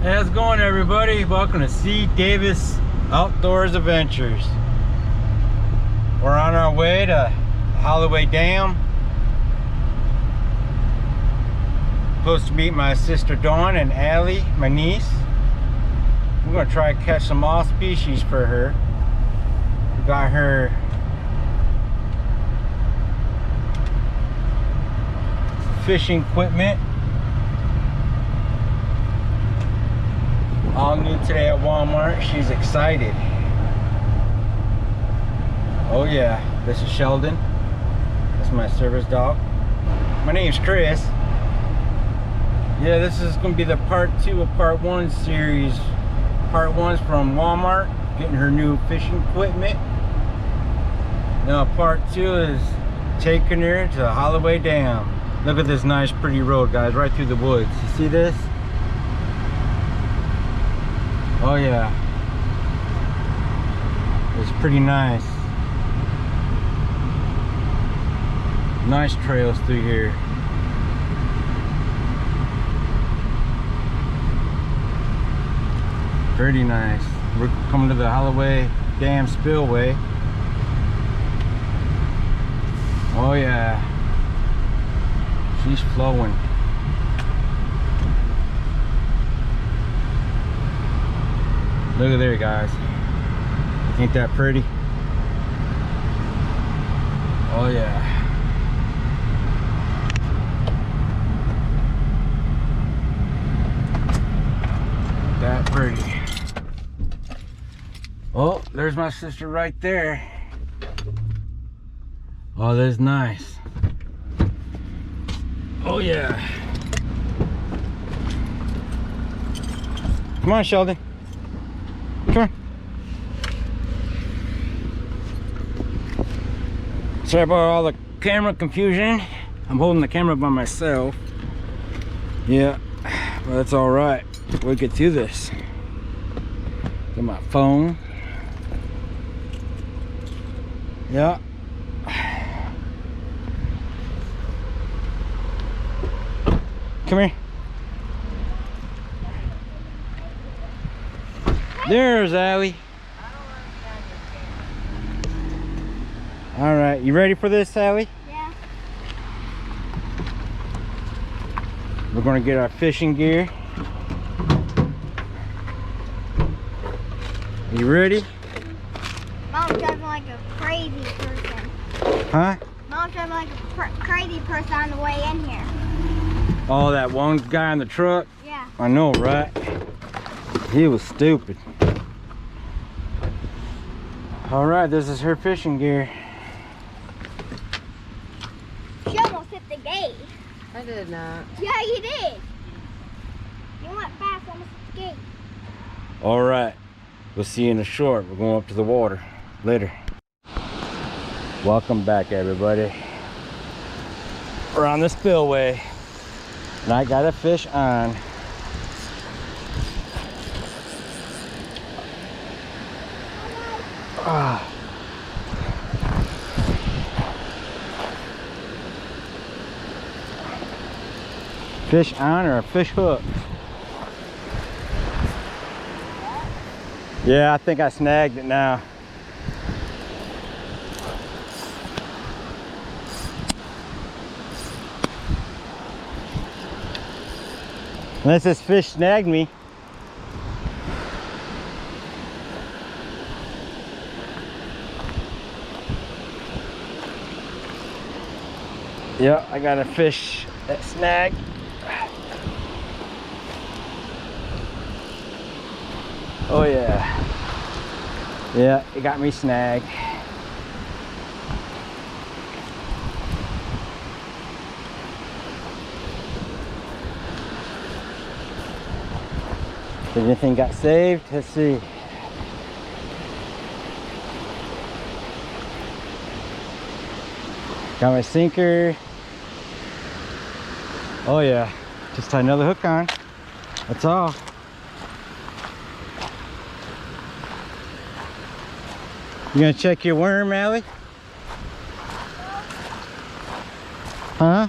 Hey, how's it going, everybody? Welcome to C. Davis Outdoors Adventures. We're on our way to Holloway Dam. Supposed to meet my sister Dawn and Allie, my niece. We're gonna try to catch some all species for her. We got her fishing equipment. All new today at Walmart. She's excited. Oh yeah, this is Sheldon. That's my service dog. My name's Chris. Yeah, this is going to be the part 2 of part 1 series. Part 1's from Walmart, getting her new fishing equipment. Now part 2 is taking her to Holloway Dam. Look at this nice pretty road, guys, right through the woods. You see this? Oh yeah, it's pretty nice. Nice trails through here. Pretty nice. We're coming to the Holloway Dam Spillway. Oh yeah, she's flowing. Look at there, guys. Ain't that pretty? Oh yeah. That pretty. Oh, there's my sister right there. Oh, that's nice. Oh yeah. Come on, Sheldon. Come on. Sorry about all the camera confusion. I'm holding the camera by myself. Yeah, but that's all right. We'll get through this. Get my phone. Yeah. Come here. There's Allie. All right, you ready for this, Allie? Yeah. We're gonna get our fishing gear. You ready? Mom's driving like a crazy person. Huh? Mom's driving like a crazy person on the way in here. Oh, that one guy in the truck? Yeah. I know, right? He was stupid. All right, this is her fishing gear. She almost hit the gate. I did not. Yeah, you did. You went fast, almost hit the gate. All right, we'll see you in a short. We're going up to the water later. Welcome back, everybody. We're on the spillway, and I got a fish on. Fish on or a fish hook? Yeah, I think I snagged it now. Unless this fish snagged me. Yeah, I got a fish that snagged. Oh yeah. Yeah, it got me snagged. Did anything got saved? Let's see. Got my sinker. Oh yeah, just tie another hook on. That's all. You gonna check your worm, Allie? Huh?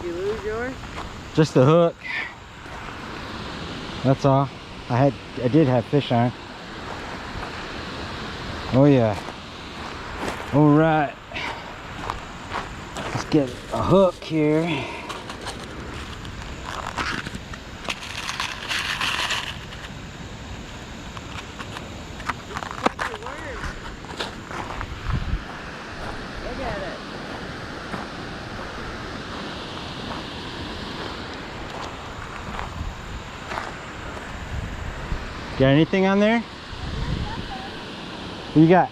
You lose yours? Just the hook. That's all. I did have fish on. Oh yeah. All right. Let's get a hook here. Got anything on there? What you got?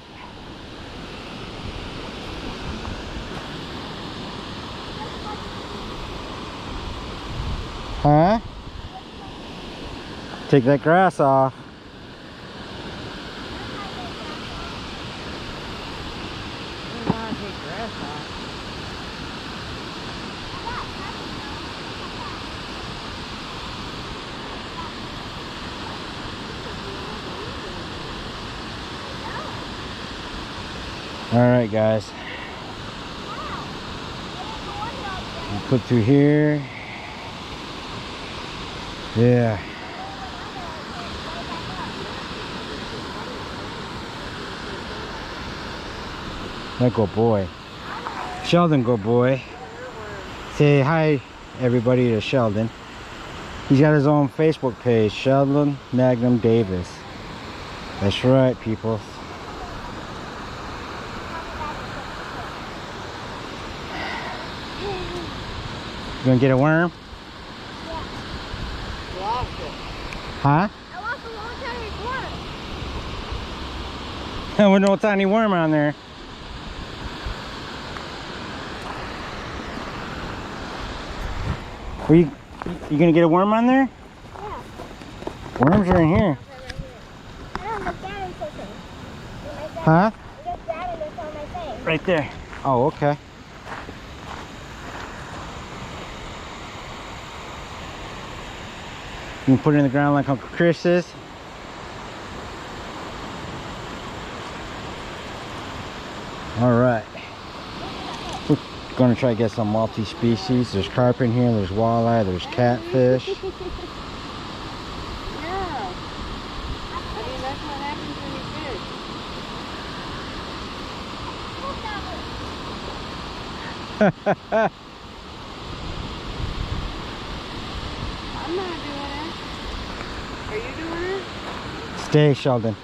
Huh? Take that grass off. I don't want to take grass off. All right, guys. We'll put through here. Yeah. That go boy. Sheldon go boy. Say hi everybody to Sheldon. He's got his own Facebook page, Sheldon Magnum Davis. That's right, people. You gonna get a worm? Lost it. Huh? I lost a long time worm. There was no tiny worm on there. You gonna get a worm on there? Yeah. Worms are in here. I don't look down and fishing. Huh? Look down and it's on my face. Right there. Oh, okay. You can put it in the ground like Uncle Chris is. All right. We're gonna try to get some multi-species. There's carp in here, there's walleye, there's catfish. Yeah. I mean, that's what happens when you fish. I'm not doing it. Are you doing it? Stay, Sheldon.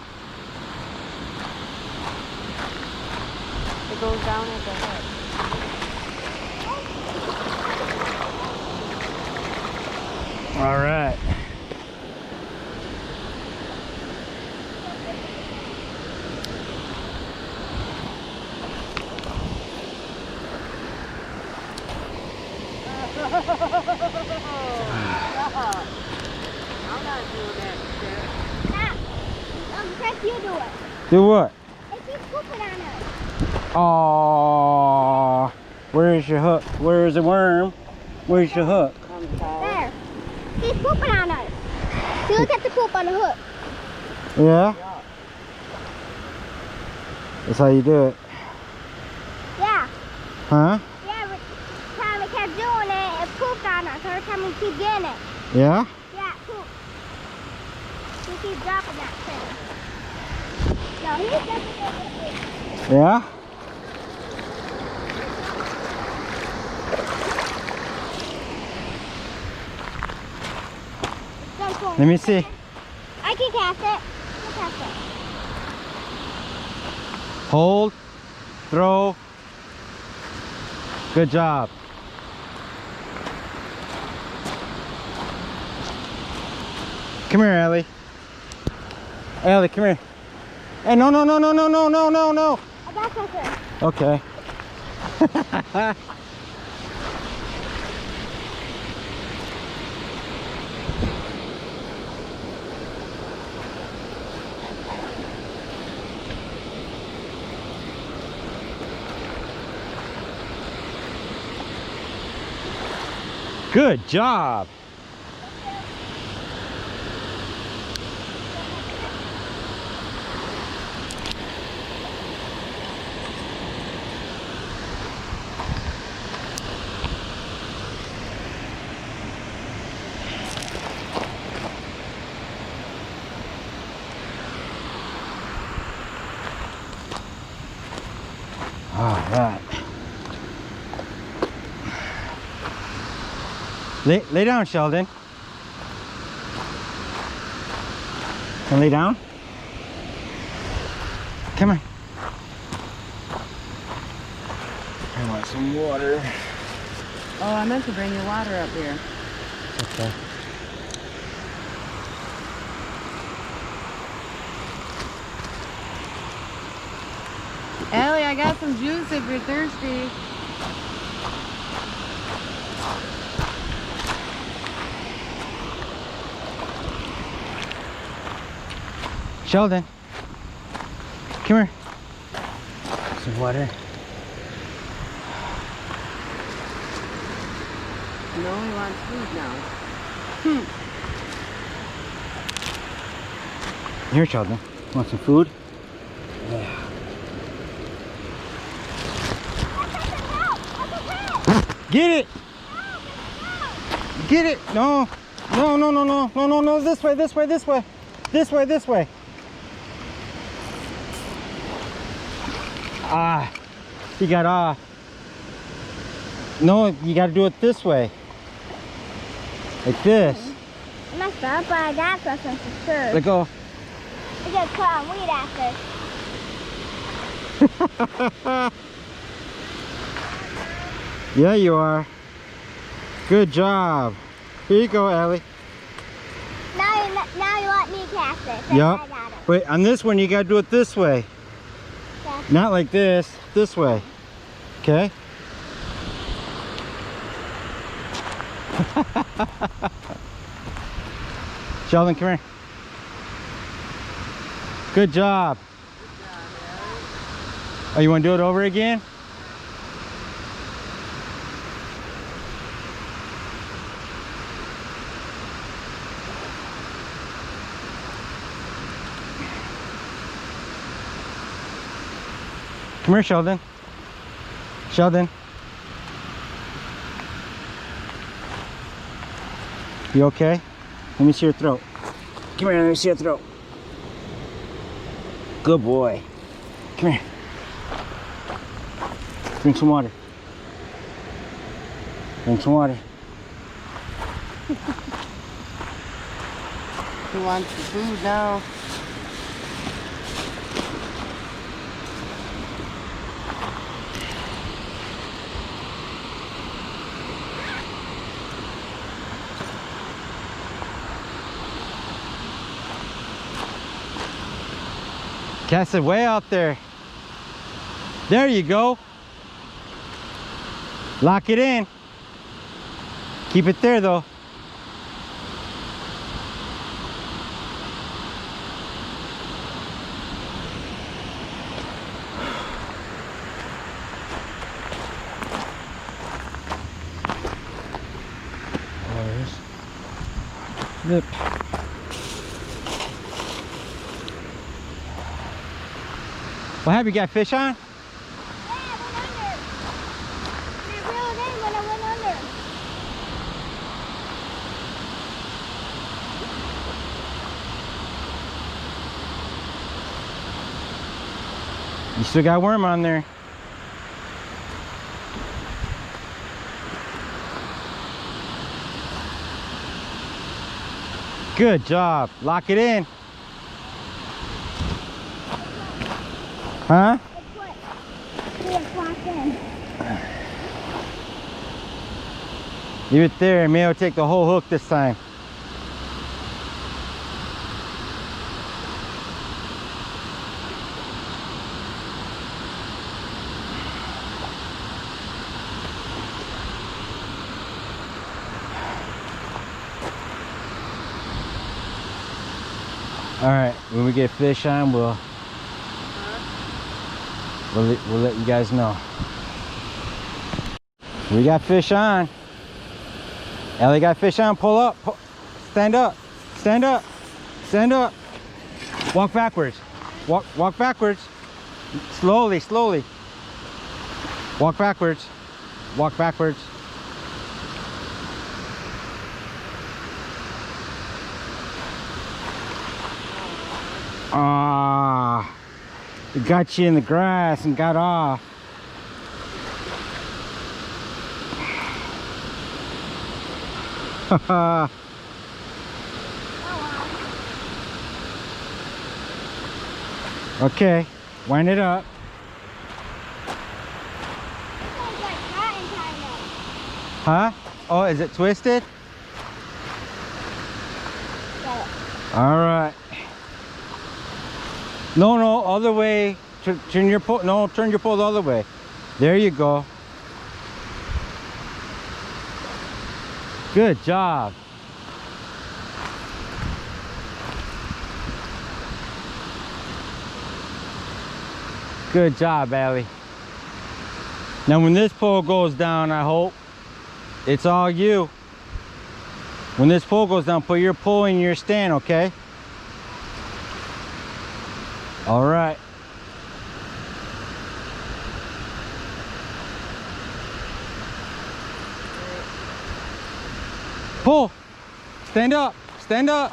It goes down at the head. All right. I'm not doing that shit. Stop. Chris, you do it. Do what? It keeps pooping on us. Oh, where's your hook? Where's the worm? Where's your hook? I'm tired. There. He's pooping on us. See, look at the poop on the hook. Yeah? That's how you do it. Yeah. Huh? Yeah, every time we kept doing it, it pooped on us. Every time we keep getting it. Yeah? Yeah, it pooped. We keep dropping that thing. No, he's definitely. Yeah? Let me see. I can cast it. I can cast it. Hold. Throw. Good job. Come here, Ellie. Ellie, come here. Hey, no, no, no, no, no, no, no, no, no. I got something. Okay. Good job. All right. Lay down, Sheldon. Can lay down? Come on. I want some water. Oh, I meant to bring you water up here. Okay. Ellie, I got some juice if you're thirsty. Sheldon, come here. Some water. No, he wants food now. Here, Sheldon. Want some food? Yeah. Get it! Get it! No! No, no, no, no, no, no, no, this way, this way, this way. This way, this way. Ah, he got off. No, you gotta do it this way. Like this. I messed up, but I got something for sure. Let go. I just cut on weed after. Yeah, you are. Good job. Here you go, Ellie. Now you let me cast it. Yep. I got it. Wait, on this one, you gotta do it this way. Okay. Not like this way. Okay? Sheldon, come here. Good job. Oh, you want to do it over again? Come here, Sheldon. Sheldon. You okay? Let me see your throat. Come here, let me see your throat. Good boy. Come here. Drink some water. Drink some water. He wants the food now. Cast it way out there. There you go. Lock it in. Keep it there though. Lip. What have you got fish on? Yeah, I went under. And I reeled in when I went under. You still got worm on there. Good job. Lock it in. Huh? It's what? See it locked in. Leave it there. Maybe I'll take the whole hook this time. All right, when we get fish on, we'll let you guys know. We got fish on. Ellie got fish on. Pull up. Stand up. Stand up. Stand up. Walk backwards. Walk backwards. Slowly, slowly. Walk backwards. Walk backwards. Ah, it got you in the grass and got off. Oh, wow. Okay, wind it up. It's like cotton kind of. Huh? Oh, is it twisted? Got it. All right. No, no, other way. Turn your pole. No, turn your pole the other way. There you go. Good job. Good job, Allie. Now when this pole goes down, I hope it's all you. When this pole goes down, put your pole in your stand, okay? All right. Pull. Stand up. Stand up.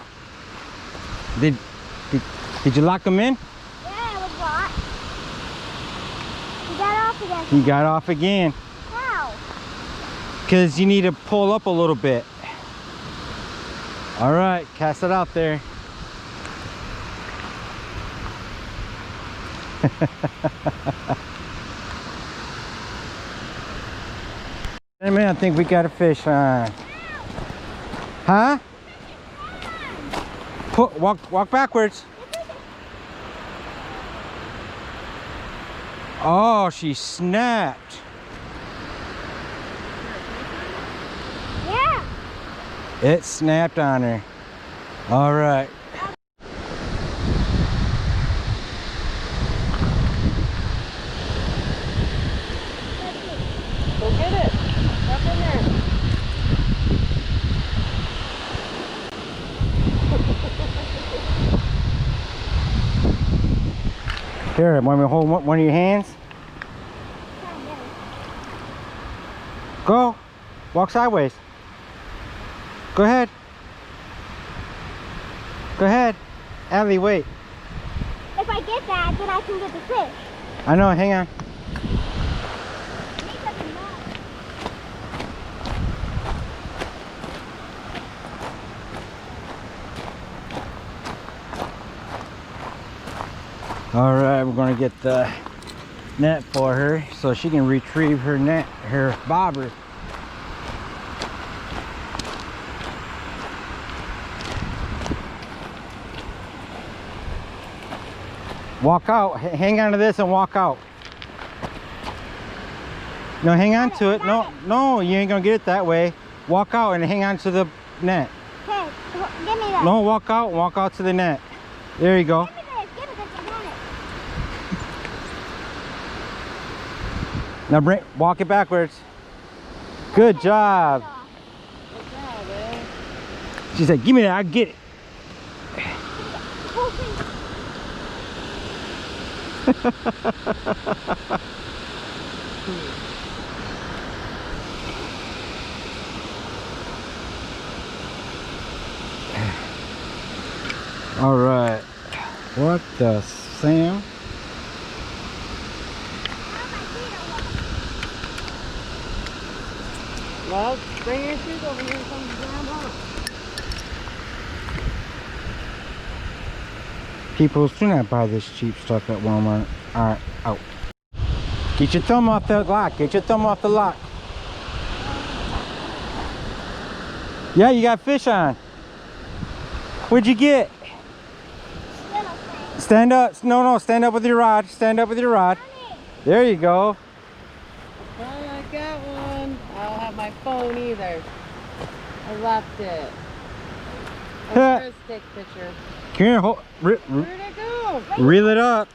Did you lock them in? Yeah, it was locked. You got off again. You got off again. How? Because you need to pull up a little bit. All right, cast it out there. Wait a minute, I think we got a fish on. Huh? Walk backwards. Oh, she snapped. Yeah. It snapped on her. All right. Go get it. Up in there. Here, want me to hold one of your hands? Go. Walk sideways. Go ahead. Go ahead. Allie, wait. If I get that, then I can get the fish. I know, hang on. Make up a knot. All right, we're gonna get the net for her so she can retrieve her net, her bobber. Walk out, hang on to this and walk out. No, hang on to it. No, no, you ain't gonna get it that way. Walk out and hang on to the net. Okay, give me that. No, walk out to the net. There you go. Give me this, give me this, I want it. Now walk it backwards. Good job. Good job, man. She said, give me that, I get it. All right. What the Sam? Well, bring your shoes over here and come grab on. People do not buy this cheap stuff at Walmart. All right, out. Get your thumb off the lock. Get your thumb off the lock. Yeah, you got fish on. What'd you get? Stand up. No, no, stand up with your rod. Stand up with your rod. There you go. Oh, I got one. I don't have my phone either. I left it. Oh, here's a stick picture. Come here, Where'd it go? reel it up.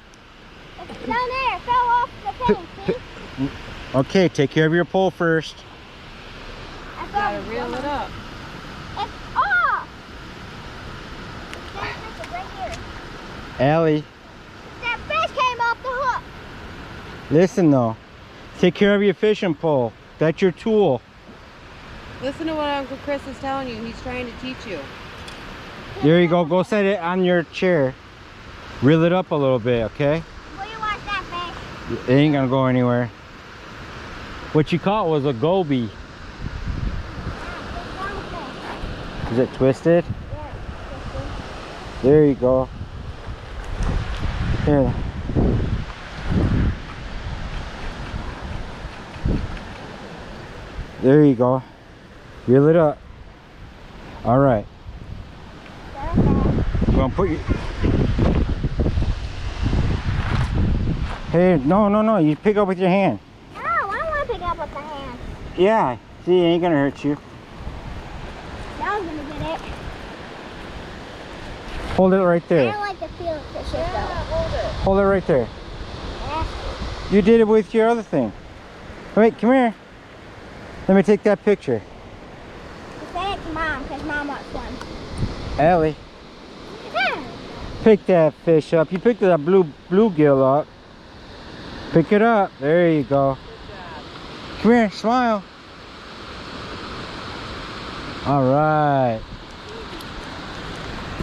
It's down there, it fell off the thing, see? Okay, take care of your pole first. I thought Gotta it was reel it gone. up. It's off! That fish is right here. Allie, That fish came off the hook. listen though. Take care of your fishing pole. That's your tool. Listen to what Uncle Chris is telling you. He's trying to teach you. There you go. Go set it on your chair. Reel it up a little bit, okay? Will you watch that fish? It ain't gonna go anywhere. What you caught was a goby. Is it twisted? Yeah. There you go. Here. There you go. Reel it up. All right. You want to put your... Hey, no. You pick up with your hand. No, I don't want to pick up with the hand. Yeah. See, it ain't gonna hurt you. Now I'm gonna get it. Hold it right I there. don't like the feel of fishes though. Hold it. Hold it right there. Yeah. You did it with your other thing. Wait, come here. Let me take that picture. Say it to Mom, because Mom wants one. Allie, pick that fish up. You picked that bluegill up. Pick it up. There you go. Come here, smile. All right.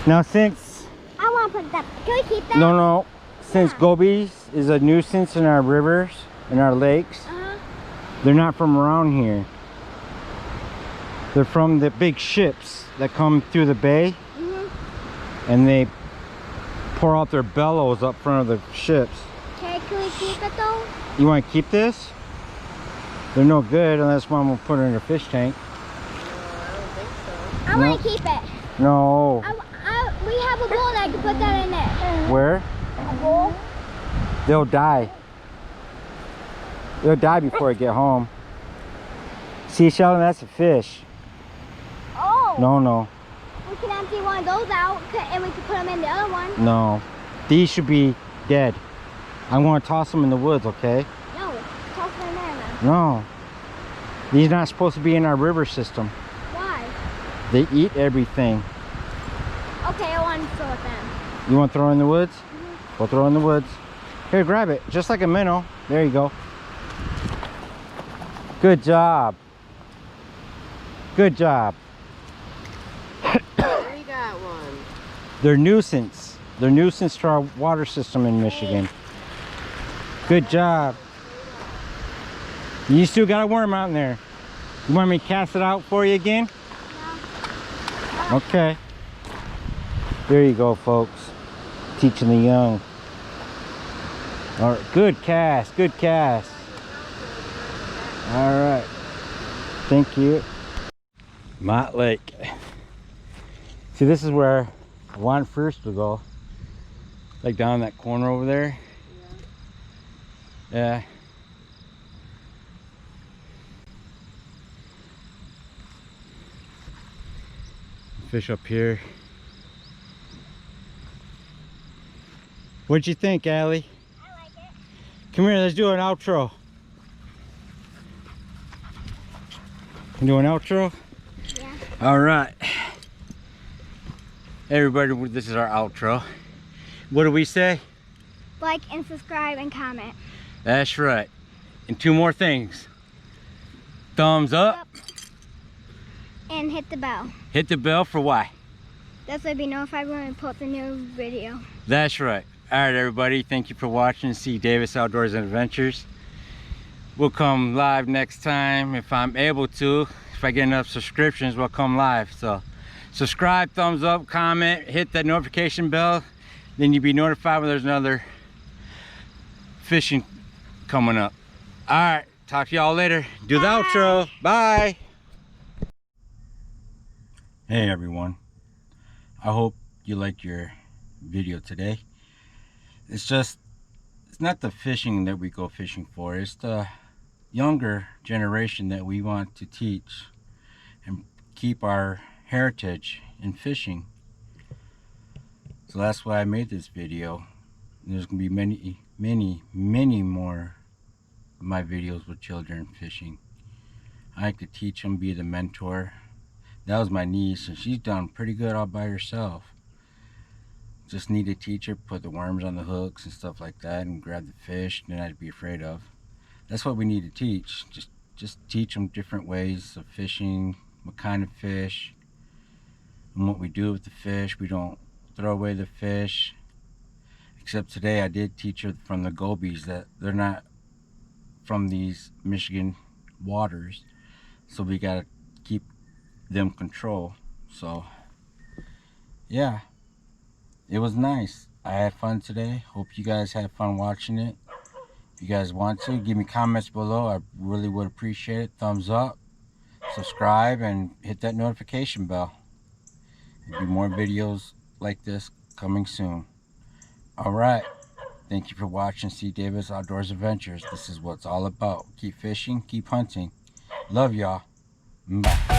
Now since... I want to put that. Can we keep that? No. Since gobies is a nuisance in our rivers, in our lakes, they're not from around here. They're from the big ships that come through the bay, and they pour out their bellows up front of the ships. Okay, can we keep it though? You want to keep this? They're no good unless Mom will put it in her fish tank. I want to keep it. No. We have a bowl and I can put that in there. Where? A bowl? They'll die. They'll die before I get home. See, Sheldon, that's a fish. Oh. No. We can empty one of those out and we can put them in the other one. No. These should be dead. I'm going to toss them in the woods, okay? No, toss them in there then. No. These are not supposed to be in our river system. Why? They eat everything. Okay, I want to throw it then. You want to throw in the woods? We'll throw in the woods. Here, grab it. Just like a minnow. There you go. Good job. Good job. We got one. They're nuisance. They're nuisance to our water system in Michigan. Good job. You still got a worm out in there. You want me to cast it out for you again? No. Okay. There you go, folks. Teaching the young. All right, good cast, good cast. All right, thank you. Mott Lake. See, this is where I wanted first to go. Like down in that corner over there. Yeah. Fish up here. What'd you think, Allie? I like it. Come here, let's do an outro. Can do an outro? Yeah. All right. Everybody, this is our outro. What do we say? Like and subscribe and comment. That's right. And two more things. Thumbs up. And hit the bell. Hit the bell for why? That's so you'll be notified when we post a new video. That's right. All right, everybody. Thank you for watching. See Davis Outdoors and Adventures. We'll come live next time if I'm able to. If I get enough subscriptions, we'll come live. So subscribe, thumbs up, comment, hit that notification bell. Then you'll be notified when there's another fishing coming up. All right. Talk to y'all later. Do the outro. Bye. Hey, everyone. I hope you liked your video today. It's not the fishing that we go fishing for. It's the younger generation that we want to teach and keep our heritage in fishing. So that's why I made this video. And there's gonna be many more of my videos with children fishing. I like to teach them, be the mentor. That was my niece, and she's done pretty good all by herself. Just need a teacher, put the worms on the hooks and stuff like that, and grab the fish, then I'd be afraid of. That's what we need to teach. Just teach them different ways of fishing, what kind of fish, and what we do with the fish. We don't throw away the fish. Except today I did teach her from the gobies that they're not from these Michigan waters. So we gotta keep them control. So yeah, it was nice. I had fun today. Hope you guys had fun watching it. If you guys want to, give me comments below. I really would appreciate it. Thumbs up, subscribe, and hit that notification bell. There'll be more videos like this coming soon. Alright, thank you for watching C. Davis Outdoors Adventures. This is what it's all about. Keep fishing, keep hunting. Love y'all. Bye.